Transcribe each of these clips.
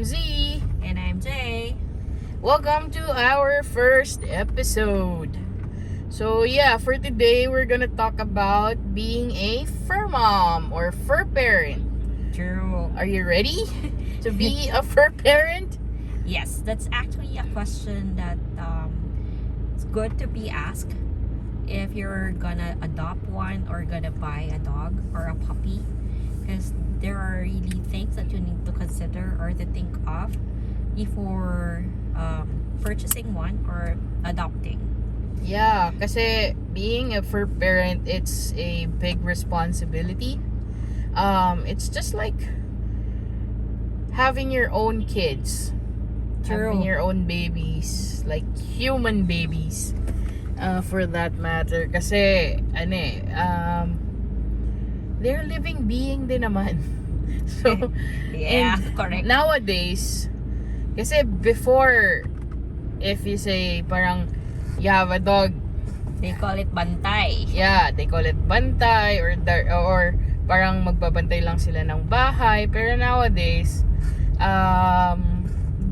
I'm Z. And I'm Jay. Welcome to our first episode. So yeah, for today we're gonna talk about being a fur mom or fur parent. True. Are you ready to be a fur parent? Yes, that's actually a question that it's good to be asked if you're gonna adopt one or gonna buy a dog or a puppy, because there are really things that you need to consider or to think of before purchasing one or adopting. Yeah, kasi being a fur parent, it's a big responsibility. It's just like having your own kids. True. Having your own babies, like human babies, for that matter. Kasi, they're living being din naman. So, Yeah, and correct. nowadays, kasi before, if you say, parang, you have a dog, They call it bantay. yeah, they call it bantay, or parang magbabantay lang sila ng bahay. Pero nowadays,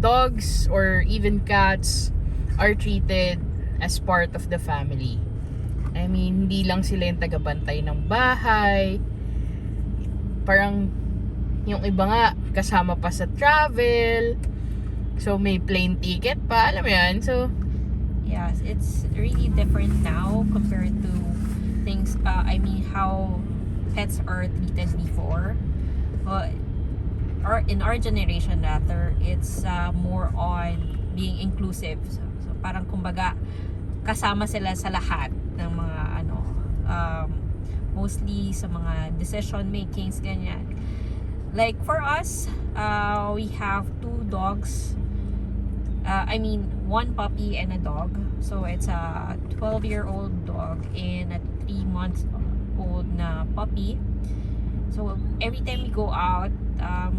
dogs or even cats are treated as part of the family. I mean, hindi lang sila yung tagabantay ng bahay. Parang yung iba nga kasama pa sa travel. So may plane ticket pa, alam mo yan. So Yes, it's really different now compared to things, how pets are treated before. Or in our generation rather, it's more on being inclusive. So parang kumbaga, kasama sila sa lahat ng mga mostly sa mga decision makings, ganyan. Like for us, we have 2 dogs. One puppy and a dog. So it's a 12-year-old dog and a 3-month-old na puppy. So every time we go out,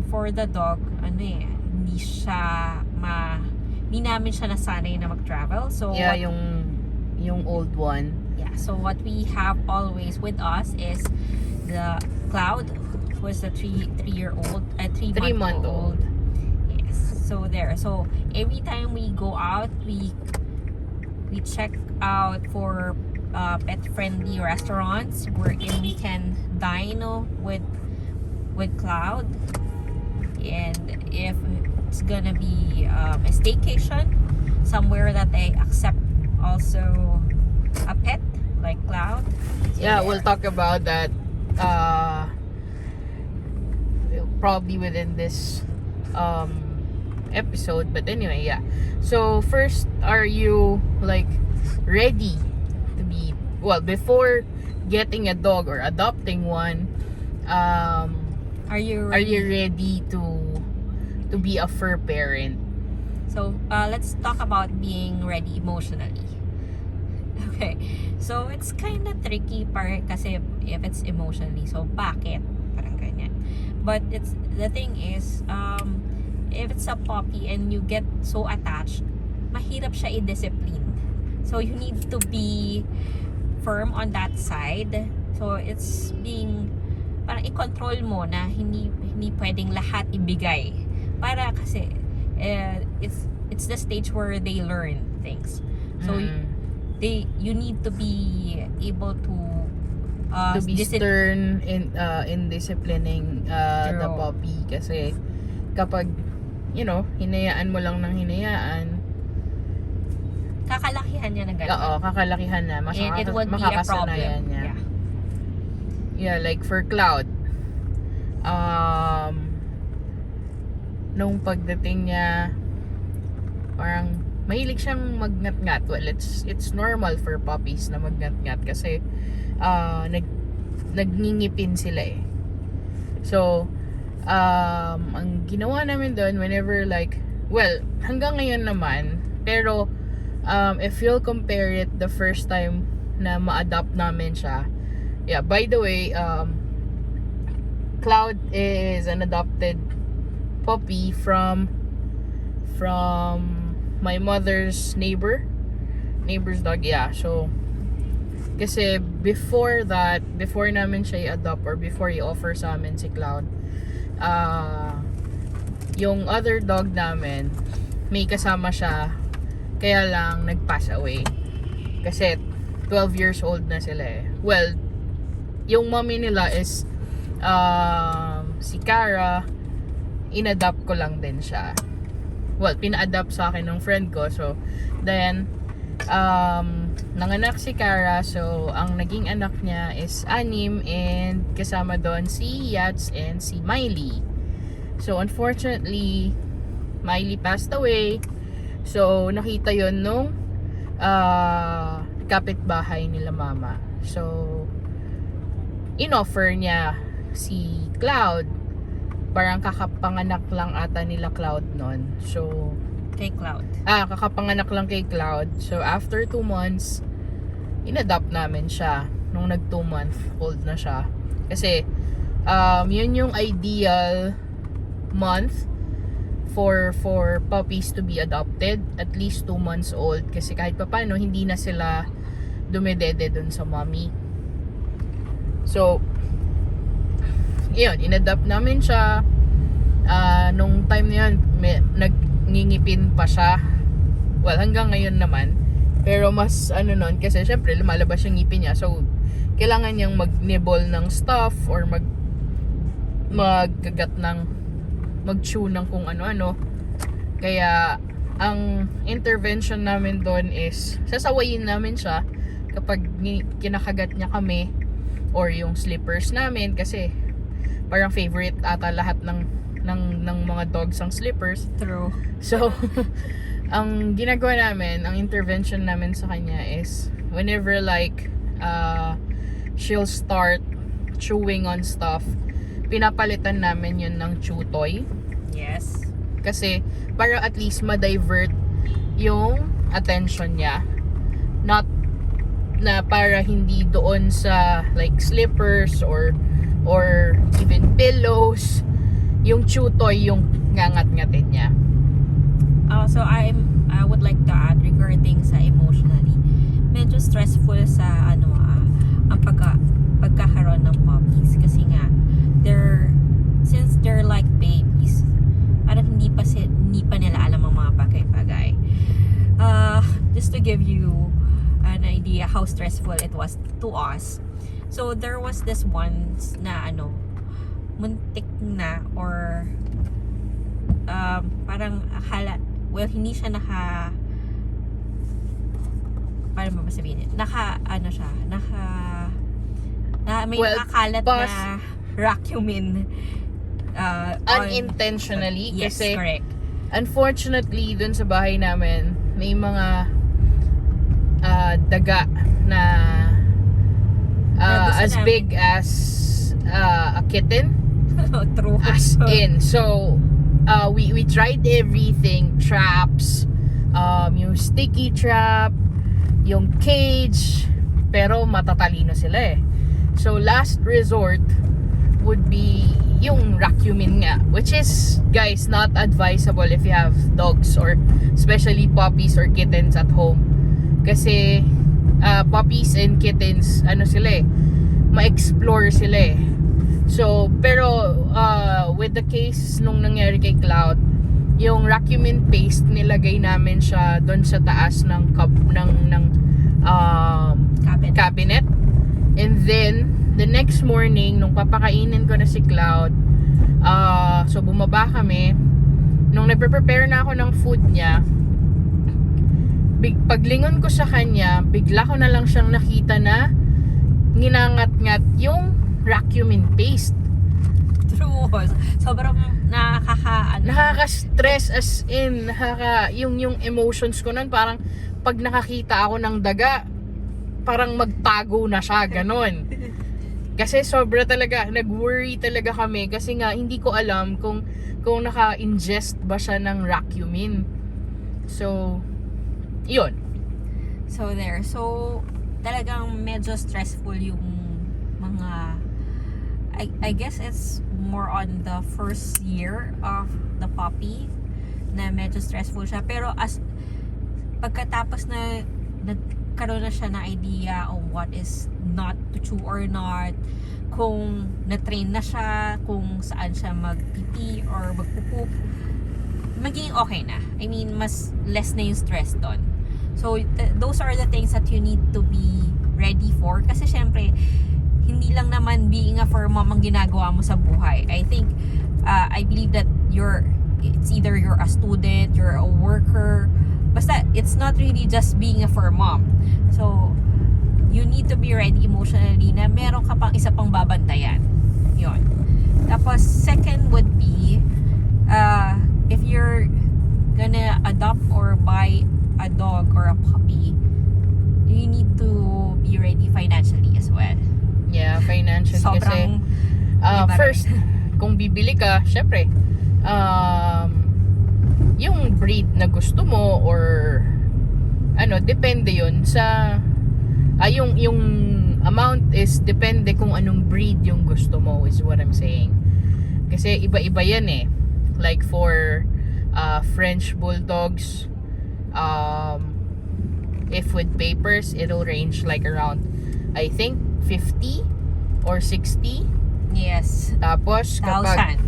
for the dog, hindi namin siya nasanay na mag-travel. So yeah, yung old one. Yeah, so what we have always with us is the Cloud, who is the 3-month-old. So there. So every time we go out, we check out for pet-friendly restaurants wherein we can dine with Cloud. And if it's gonna be a staycation somewhere that they accept also a pet like Cloud. So Yeah, there. we'll talk about that probably within this episode. But anyway, yeah. So first, are you like ready to be, well, before getting a dog or adopting one, Are you ready to be a fur parent? So let's talk about being ready emotionally. Okay, so it's kind of tricky kasi if it's emotionally, so bakit? Parang ganyan. But the thing is, if it's a puppy and you get so attached, mahirap siya i-discipline. So you need to be firm on that side. So it's being, parang i-control mo na hindi pwedeng lahat ibigay. Para kasi it's the stage where they learn things. So you need to be able to be stern in disciplining the True. puppy, kasi kapag hinayaan mo lang ng hinayaan, kakalakihan niya na ganun. oo, kakalakihan na, And it would be a problem. niya. Yeah, like for Cloud, nung pagdating niya, parang mahilig siyang magngat-ngat. Well, it's normal for puppies na magngat-ngat kasi nagngingipin sila eh. So ang ginawa namin doon, whenever like, well, hanggang ngayon naman, pero if you'll compare it the first time na ma-adopt namin siya, yeah, by the way, Cloud is an adopted puppy from my mother's neighbor's dog. Yeah, so kasi before namin siya i-adopt or before i-offer sa amin si Cloud, Yung other dog namin, may kasama siya, kaya lang nag-pass away. Kasi 12 years old na sila eh. Well, yung mommy nila is si Cara. In-adopt ko lang din siya. Well, pina-adopt sa akin ng friend ko. So, then, nanganak si Cara. So, ang naging anak niya is 6 and kasama doon si Yats and si Miley. So, unfortunately, Miley passed away. So, nakita yon nung kapitbahay nila mama. So, in-offer niya si Cloud. Parang kakapanganak lang ata nila Cloud nun. So, Kay Cloud. kakapanganak lang kay Cloud. So, after 2 months, in-adopt namin siya. Nung nag 2-month-old na siya. Kasi, yun yung ideal month for puppies to be adopted. At least 2 months old. Kasi kahit papano, hindi na sila dumedede dun sa mommy. So, yun, in-adopt namin siya. Nung time na yun, nagngingipin pa siya. Well, hanggang ngayon naman. Pero mas nun, kasi syempre lumalabas yung ngipin niya. So, kailangan niyang mag-nibble ng stuff or magkagat ng mag-chew ng kung ano-ano. Kaya, ang intervention namin doon is sasawayin namin siya kapag kinakagat niya kami or yung slippers namin kasi parang favorite ata lahat ng mga dogs ang slippers. True. So, ang ginagawa namin, ang intervention namin sa kanya is whenever like she'll start chewing on stuff, pinapalitan namin yun ng chew toy. Yes. Kasi para at least ma-divert yung attention niya. Not na para hindi doon sa like slippers or even pillows, yung chew toy yung ngangat-ngatin niya. So I would like to add regarding sa emotionally, medyo stressful sa ang pagkakaroon ng puppies kasi nga since they're like babies, parang hindi pa nila alam ang mga bagay-bagay. Just to give you an idea how stressful it was to us. So there was this once na muntik na or parang akala, well, hindi siya paano ba sabihin? May nakakalat na racumin Unintentionally. Yes, kasi correct. unfortunately, dun sa bahay namin, may mga daga na as big as a kitten. True. As in. So, we tried everything. Traps, yung sticky trap, yung cage, pero matatalino sila eh. So, last resort would be yung racumin nga, which is, guys, not advisable if you have dogs or especially puppies or kittens at home. Kasi puppies and kittens, sila eh, ma-explore sila eh. So, pero with the case nung nangyari kay Cloud, yung racumin paste nilagay namin siya doon sa taas ng cabinet. And then the next morning nung papakainin ko na si Cloud, so bumaba kami, nung nagpe-prepare na ako ng food niya, paglingon ko sa kanya, bigla ko na lang siyang nakita na nginangat-ngat yung racumin paste. True. Sobrang nakaka-stress, as in yung emotions ko nun, parang pag nakakita ako ng daga, parang magtago na siya, ganon. Kasi sobra talaga, nag-worry talaga kami kasi nga hindi ko alam kung naka-ingest ba siya ng racumin. So, yun. So there. So, talagang medyo stressful yung mga I guess it's more on the first year of the puppy na medyo stressful siya. Pero as pagkatapos na nagkaroon na siya na idea on what is not to chew or not, kung na-train na siya, kung saan siya magpipi or magpupoop, magiging okay na. I mean, mas less na yung stress doon. So, those are the things that you need to be ready for. Kasi syempre, hindi lang naman being a fur mom ang ginagawa mo sa buhay. I think, I believe that it's either you're a student, you're a worker, basta it's not really just being a fur mom. So, you need to be ready emotionally na meron ka pang isa pang babantayan. Yun. Tapos, second would be, if you're gonna adopt or buy a dog or a puppy, you need to be ready financially as well. Yeah, financially kasi iba first, kung bibili ka, syempre, yung breed na gusto mo or depende yun sa yung amount is depende kung anong breed yung gusto mo is what I'm saying. Kasi iba-iba yan eh. Like for French bulldogs, if with papers, it'll range like around, I think, 50 or 60. Yes. Tapos kapag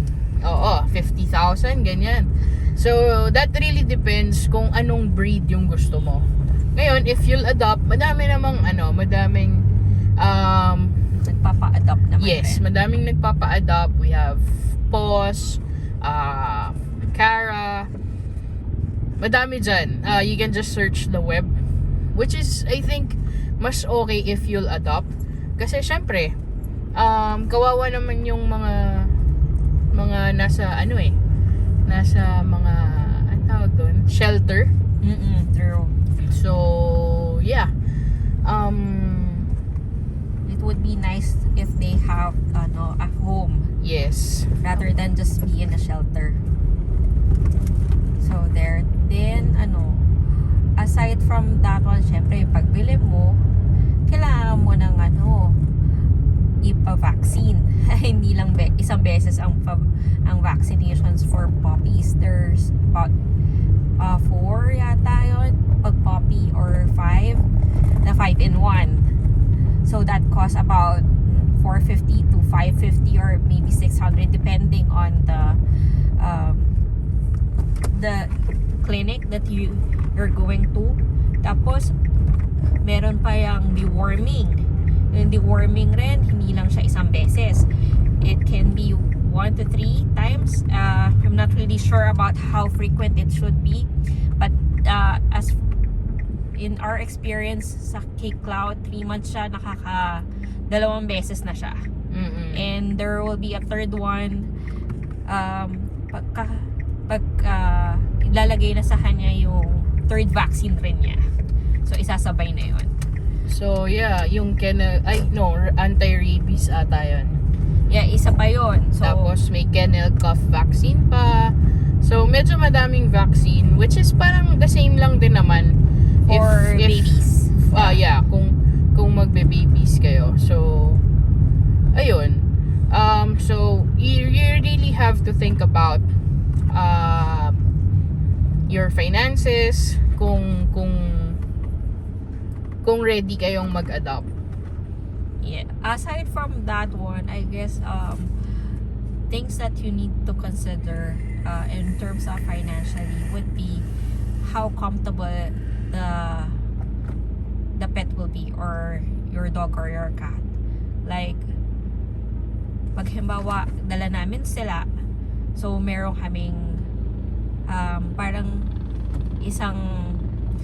50,000 ganyan. So that really depends kung anong breed yung gusto mo. Ngayon, if you'll adopt, madaming nagpapa-adopt naman. yes, madaming nagpapa-adopt. We have Paws, Cara, madami dyan. You can just search the web, which is, I think, mas okay if you'll adopt. Kasi syempre, kawawa naman yung mga nasa nasa mga tawag doon, shelter. True. So yeah, it would be nice if they have a home yes, rather than just be in a shelter. So there. Then aside from that one, syempre pagbili mo, kailangan mo ng ipa-vaccine. Hindi lang isang beses ang vaccinations for puppies. There's about 4 yata yun pag puppy, or 5 na 5-in-1. So that costs about 450 to 550 or maybe 600 depending on the clinic that you're going to. Tapos meron pa yung deworming. Yung deworming rin, hindi lang siya isang beses. It can be 1 to 3 times. I'm not really sure about how frequent it should be. But as in our experience sa K-Cloud, 3 months siya, 2 beses na siya. And there will be a third one ilalagay na sa kanya yung third vaccine rin niya. So isasabay na yun. So yeah, yung anti-rabies ata yun. Yeah, isa pa yun. So, tapos may kennel cough vaccine pa. So medyo madaming vaccine, which is parang the same lang din naman for babies. Yeah, kung magbe-babies kayo. So ayun. So you really have to think about your finances, kung ready kayong mag-adopt. Yeah. Aside from that one, I guess things that you need to consider in terms of financially would be how comfortable the pet will be, or your dog or your cat. Like, pag halimbawa, dala namin sila, so meron kaming parang isang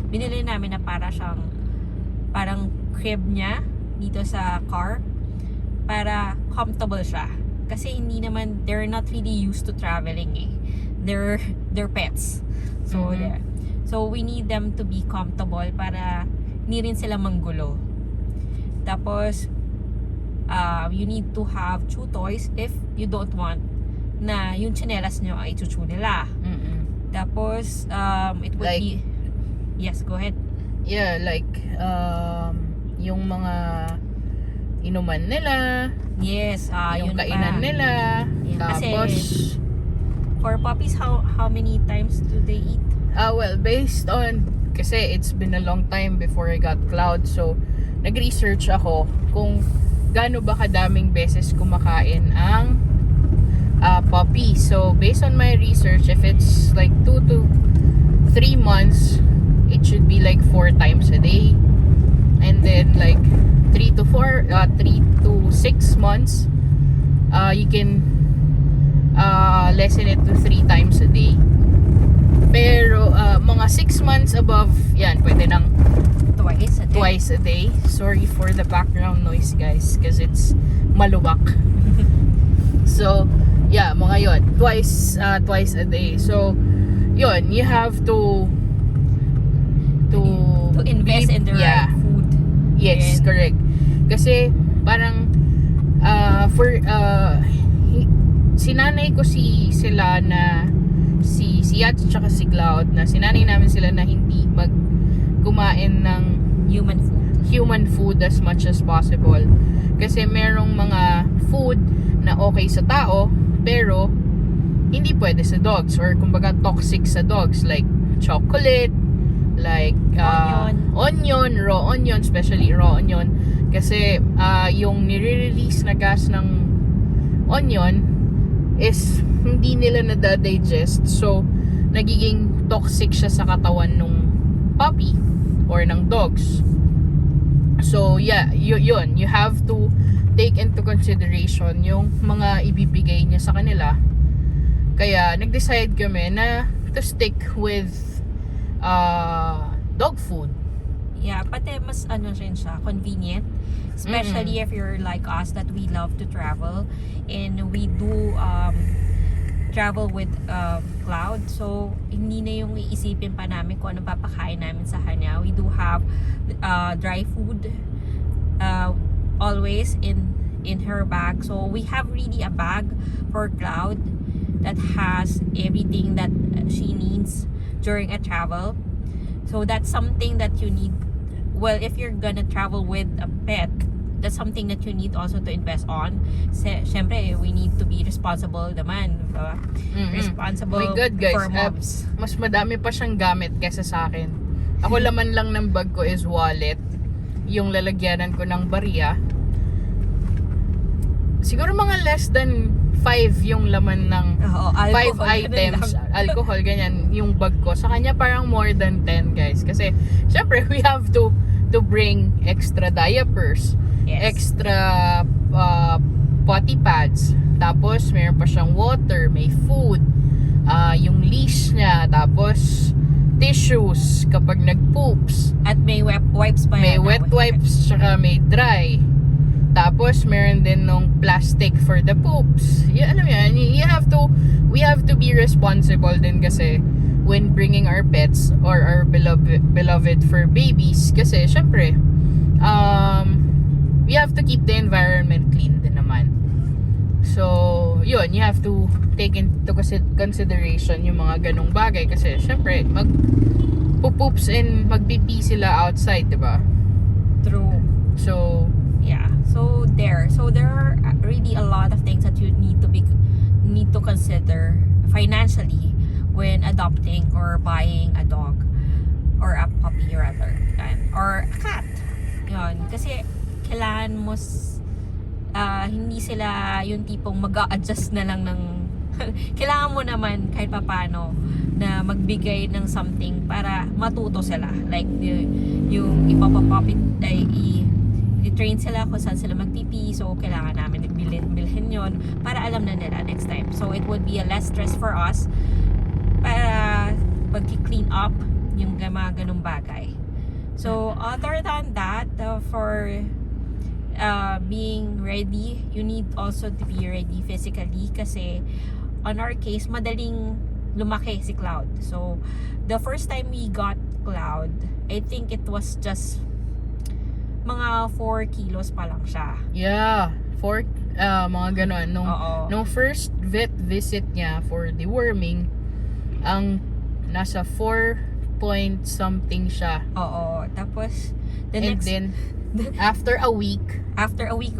binili namin na parang crib niya dito sa car para comfortable siya. Kasi hindi naman, they're not really used to traveling eh. They're pets. So, yeah. So, we need them to be comfortable para hindi rin sila manggulo. Tapos, you need to have chew toys if you don't want na yung tsinelas nyo ay chuchu nila. Tapos, it would be... Yes, go ahead. Yeah, like, yung mga inuman nila. Yes, yung yun kainan pa. nila. Yeah, Tapos, for puppies, how many times do they eat? Well, based on, kasi it's been a long time before I got Cloud, so nag-research ako kung gaano ba kadaming beses kumakain ang puppy. So based based on my research, if it's like 2 to 3 months, it should be like 4 times a day. And then like 3 to 6 months, you can lessen it to 3 times a day. Pero mga 6 months above, yan, pwede nang twice a day. Sorry for the background noise, guys, because it's maluwak. So yeah, mga yon, twice a day. So yon, you have to invest in the right food. Yes, correct. Kasi parang sinanay ko sila na si Yat at si Cloud, na sinanay namin sila na hindi kumain ng human food as much as possible. Kasi merong mga food na okay sa tao pero hindi pwede sa dogs, or kumbaga toxic sa dogs, like chocolate, like onion, raw onion, especially raw onion. Kasi yung nire-release na gas ng onion is hindi nila nadadigest, so nagiging toxic siya sa katawan ng puppy or ng dogs. So yeah, yun, you have to take into consideration yung mga ibibigay niya sa kanila. Kaya nag-decide kami na to stick with dog food. Yeah, pati mas siya, convenient. Especially if you're like us, that we love to travel. And we do travel with Cloud. So, hindi na yung iisipin pa namin kung ano papakain namin sa kanya. We do have dry food always in her bag. So, we have really a bag for Cloud that has everything that she needs during a travel. So, that's something that you need. Well, if you're gonna travel with a pet, that's something that you need also to invest on. Siyempre, we need to be responsible naman. Responsible. My God, guys, for moms. mas madami pa siyang gamit kaysa sa akin. Ako laman lang ng bag ko is wallet, yung lalagyanan ko ng barya. Siguro mga less than 5 yung laman ng 5 items, alcohol, ganyan, yung bag ko. Sa kanya parang more than 10, guys. Kasi, syempre, we have to bring extra diapers, extra potty pads, tapos meron pa siyang water, may food, yung leash niya, tapos tissues kapag nag-poops. At may wipes pa. May wet wipes, tsaka may dry. Tapos meron din nung plastic for the poops. Alam mo yan, we have to be responsible din kasi when bringing our pets or our beloved for babies, kasi syempre we have to keep the environment clean din naman. So yun, you have to take into consideration yung mga ganong bagay kasi syempre mag-poops and mag-pee sila outside, diba? True. So yeah, so there are really a lot of things that you need to consider financially when adopting or buying a dog or a puppy rather, or a cat. Yun, kasi kailangan mo hindi sila yung tipong mag-a-adjust na lang ng kailangan mo naman kahit papano na magbigay ng something para matuto sila, like yung ipapapapit ay i-train sila kung saan sila magpipi. So kailangan namin bilhin yon para alam na nila next time. So it would be a less stress for us para pag-clean up yung mga ganung bagay. So other than that, for being ready, you need also to be ready physically kasi on our case, madaling lumaki si Cloud. So the first time we got Cloud, I think it was just mga 4 kilos pa lang siya. Yeah, mga ganon. Nung first vet visit niya for deworming, ang nasa 4 point something siya. Oo. Tapos, then, after a week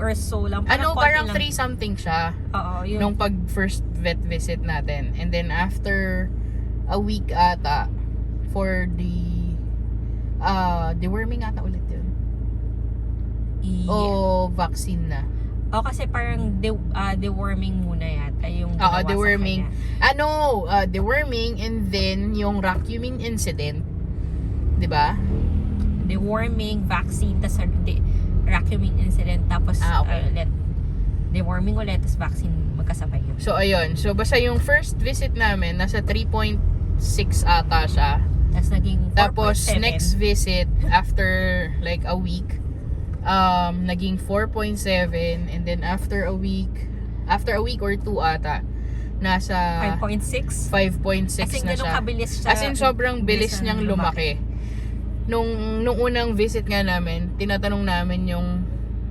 or so lang. Parang 3 something siya. Oo. Nung pag first vet visit natin. And then, after a week ata, for the deworming ata ulit yun. O vaccine na. Kasi parang deworming muna yata yung deworming. Deworming and then yung vacuuming incident. 'Di ba? Deworming, vaccine, tas vacuuming incident, tapos Okay. ulit. Deworming ulit, tas vaccine, magkasabay yun. So, ayun. So, basta yung first visit namin, nasa 3.6 ata siya. Tas naging 4.7. Tapos, next visit, after like a week, naging 4.7. And then, after a week or two ata, nasa 5.6. 5.6 As in, na ganun siya. kabilis siya. As in, sobrang bilis niyang lumaki. Nung unang visit nga namin, tinatanong namin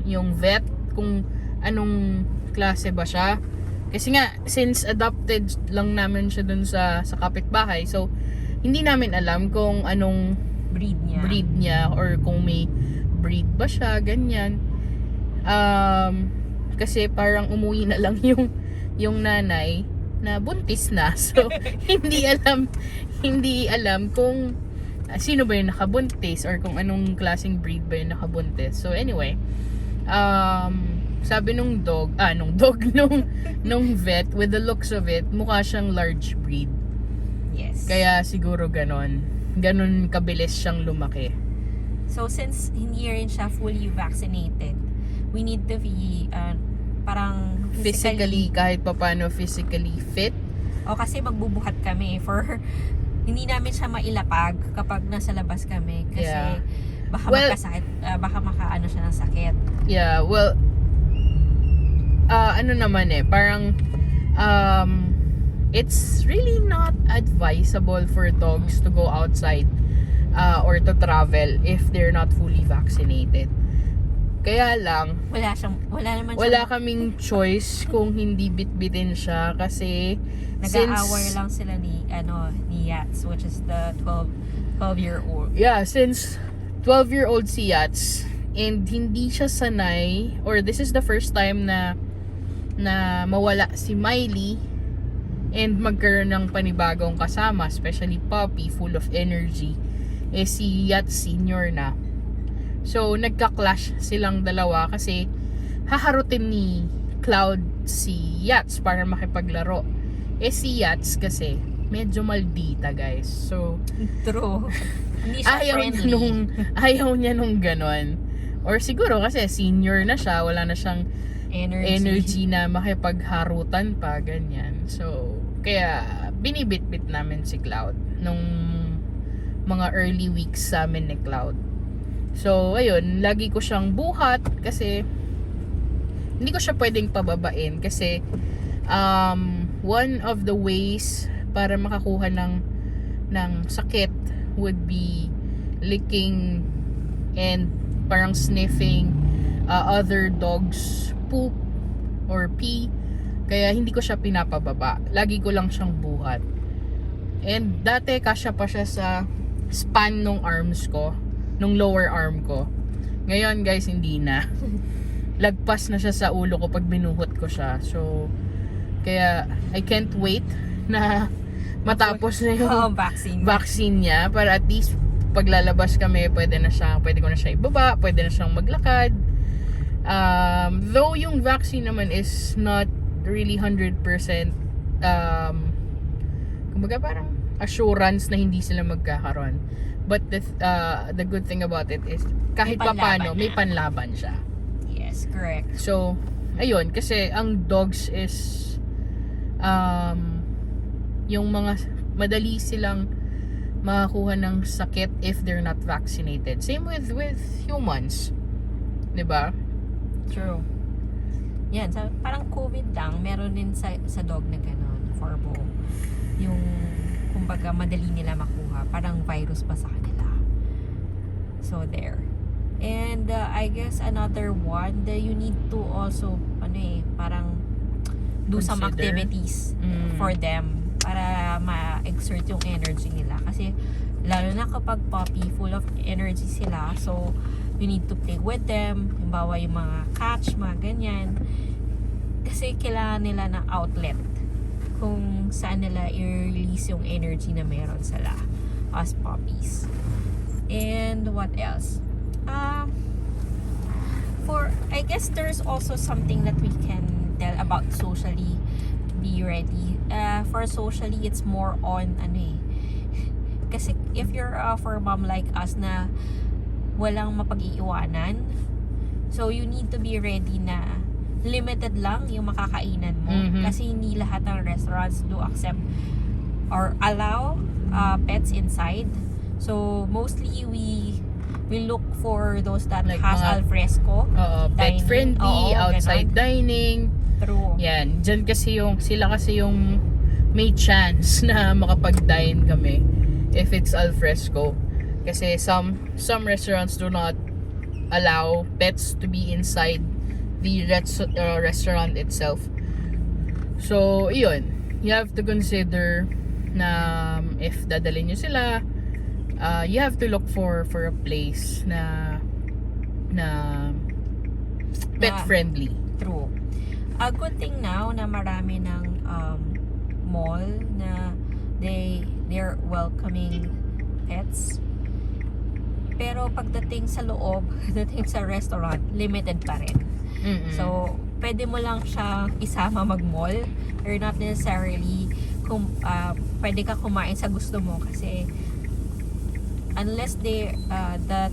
yung vet kung anong klase ba siya. Kasi nga, since adopted lang namin siya dun sa kapitbahay, so hindi namin alam kung anong breed niya or kung may breed ba siya, ganyan. Kasi parang umuwi na lang yung nanay na buntis na. So, hindi alam kung sino ba yung nakabuntis or kung anong klaseng breed ba yung nakabuntis. So anyway, sabi nung vet, with the looks of it, mukha siyang large breed. Yes. Kaya siguro ganun kabilis siyang lumaki. So since hindi rin siya fully vaccinated, we need to be parang Physically, kahit papano physically fit. O kasi magbubuhat kami for hindi namin siya mailapag kapag nasa labas kami kasi Yeah. baka Well, magkasakit, baka makaano siya ng sakit. Yeah, well, ano naman parang it's really not advisable for dogs to go outside or to travel if they're not fully vaccinated. Kaya lang, wala kaming choice kung hindi bitbitin siya kasi nag-aaway lang sila ni Yats, which is the 12-year-old. Yeah, since 12-year-old si Yats and hindi siya sanay, or this is the first time na mawala si Miley and magkaroon ng panibagong kasama, especially puppy, full of energy, si Yats senior na. So, nagka-clash silang dalawa kasi haharutin ni Cloud si Yats para makipaglaro. Si Yats kasi medyo maldita, guys. So, true. Hindi siya friendly. Ayaw niya nung ganon. Or siguro kasi senior na siya, wala na siyang energy na makipagharutan pa, ganyan. So, kaya binibit-bit namin si Cloud nung mga early weeks sa amin ni Cloud. So, ayun, lagi ko siyang buhat kasi hindi ko siya pwedeng pababain kasi one of the ways para makakuha ng sakit would be licking and parang sniffing other dogs poop or pee. Kaya hindi ko siya pinapababa. Lagi ko lang siyang buhat. And dati kasya pa siya sa span nung arms ko, nung lower arm ko. Ngayon guys, hindi na. Lagpas na siya sa ulo ko pag binuhot ko siya. So, kaya I can't wait na matapos na yung vaccine niya para at least paglalabas kami, pwede ko na siya ibaba, pwede na siyang maglakad. Though yung vaccine naman is not really 100% kumbaga parang assurance na hindi sila magkakaroon. But the good thing about it is kahit papaano may panlaban siya. Yes, correct. So, ayun, kasi ang dogs is yung mga madali silang makakuha ng sakit if they're not vaccinated. Same with humans. 'Di ba? True. Yan, parang COVID lang, meron din sa dog na gano'n, Forbo. Yung kumbaga madali nila makuha, parang virus pa sa kanila. So there. And I guess another one that you need to also parang do some activities for them para ma-exert yung energy nila. Kasi lalo na kapag puppy, full of energy sila. So you need to play with them. Halimbawa yung mga catch, mga ganyan. Kasi kailangan nila ng outlet kung saan nila i-release yung energy na meron sila as puppies. And what else? I guess there's also something that we can tell about socially be ready. For socially, it's more on kasi if you're for mom like us na walang mapag-iiwanan, so you need to be ready na limited lang yung makakainan mo. Kasi hindi lahat ng restaurants do accept or allow pets inside. So mostly we look for those that Like has mga- al fresco, pet dining. friendly, Oo, outside ganon. dining. True. Yan, dyan sila kasi yung may chance na makapag-dine kami if it's al fresco. Kasi some restaurants do not allow pets to be inside the restaurant itself. So, yun. You have to consider na if dadalhin nyo sila, you have to look for a place na pet friendly. True. A good thing now na marami ng mall na they're welcoming pets. Pero pagdating sa loob, dating sa restaurant, limited pa rin. So, pwede mo lang siya isama mag-mall or not necessarily pwede ka kumain sa gusto mo kasi unless that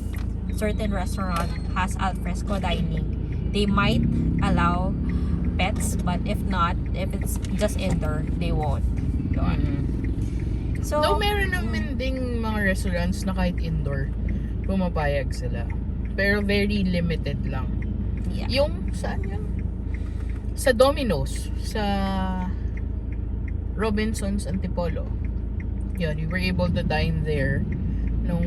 certain restaurant has al fresco dining, they might allow pets, but if it's just indoor, they won't. So, Though meron naman ding mga restaurants na kahit indoor, pumapayag sila. Pero very limited lang. yeah. Yung, saan yun? Sa Domino's, sa Robinson's Antipolo. Yun, we were able to dine there nung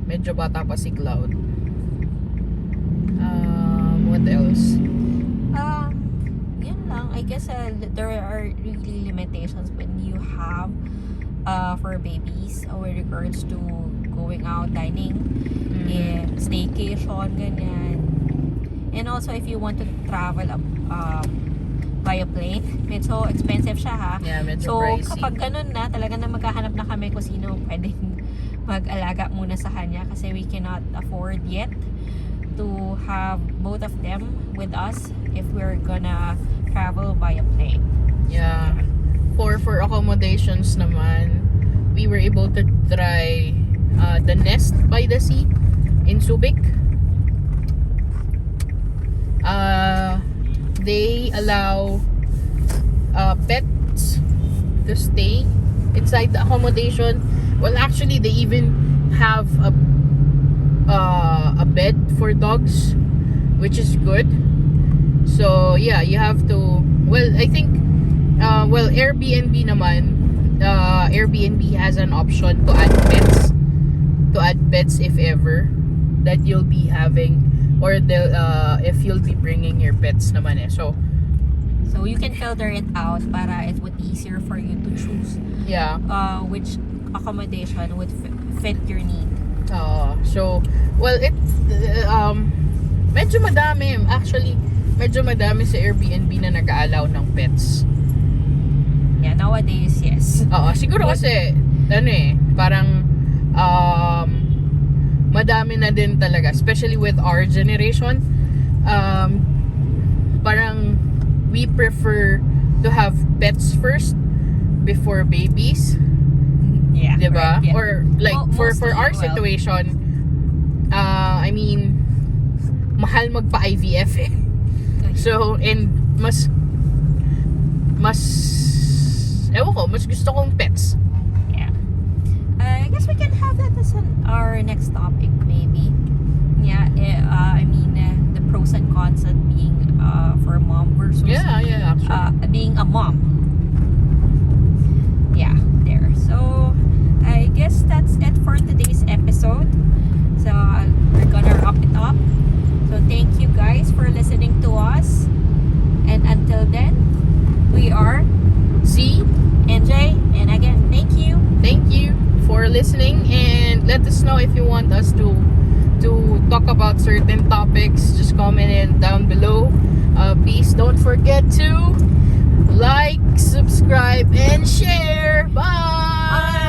medyo bata pa si Cloud. What else? Yun lang. I guess there are really limitations when you have for babies with regards to going out dining, staycation, ganyan. And also if you want to travel by a plane, medyo expensive siya ha. Yeah, medyo So pricey. kapag ganun na, talaga na maghahanap na kami kung sino pwedeng mag-alaga muna sa kanya kasi we cannot afford yet to have both of them with us if we're gonna travel by a plane. Yeah. For accommodations naman, we were able to try the Nest by the Sea in Subic. They allow pets to stay inside the accommodation. Well, actually, they even have a bed for dogs, which is good. So yeah, you have to. Well, I think Airbnb naman. Airbnb has an option to add pets if ever that you'll be having, or if you'll be bringing your pets naman so you can filter it out para it would be easier for you to choose yeah. which accommodation would fit your need. So well, it medyo madami sa Airbnb na nag-aalaw ng pets. Yeah, nowadays, yes. Siguro kasi parang madami na din talaga, especially with our generation. Parang we prefer to have pets first before babies, Yeah, diba? right, yeah. Or like for Mostly, our situation, I mean, mahal magpa-IVF So, and mas ewan ko, mas gusto kong pets. Yeah. I guess we can have that as our next topic, maybe. Yeah, I mean, the pros and cons of being for a mom versus Actually. being a mom. Yeah, there. So, I guess that's it for today's episode. So, we're gonna wrap it up. So, thank you guys for listening to us. And until then, we are ZandJ. And again, thank you. Thank you for listening, and let us know if you want us to talk about certain topics. Just comment it down below. Please don't forget to like, subscribe, and share. Bye!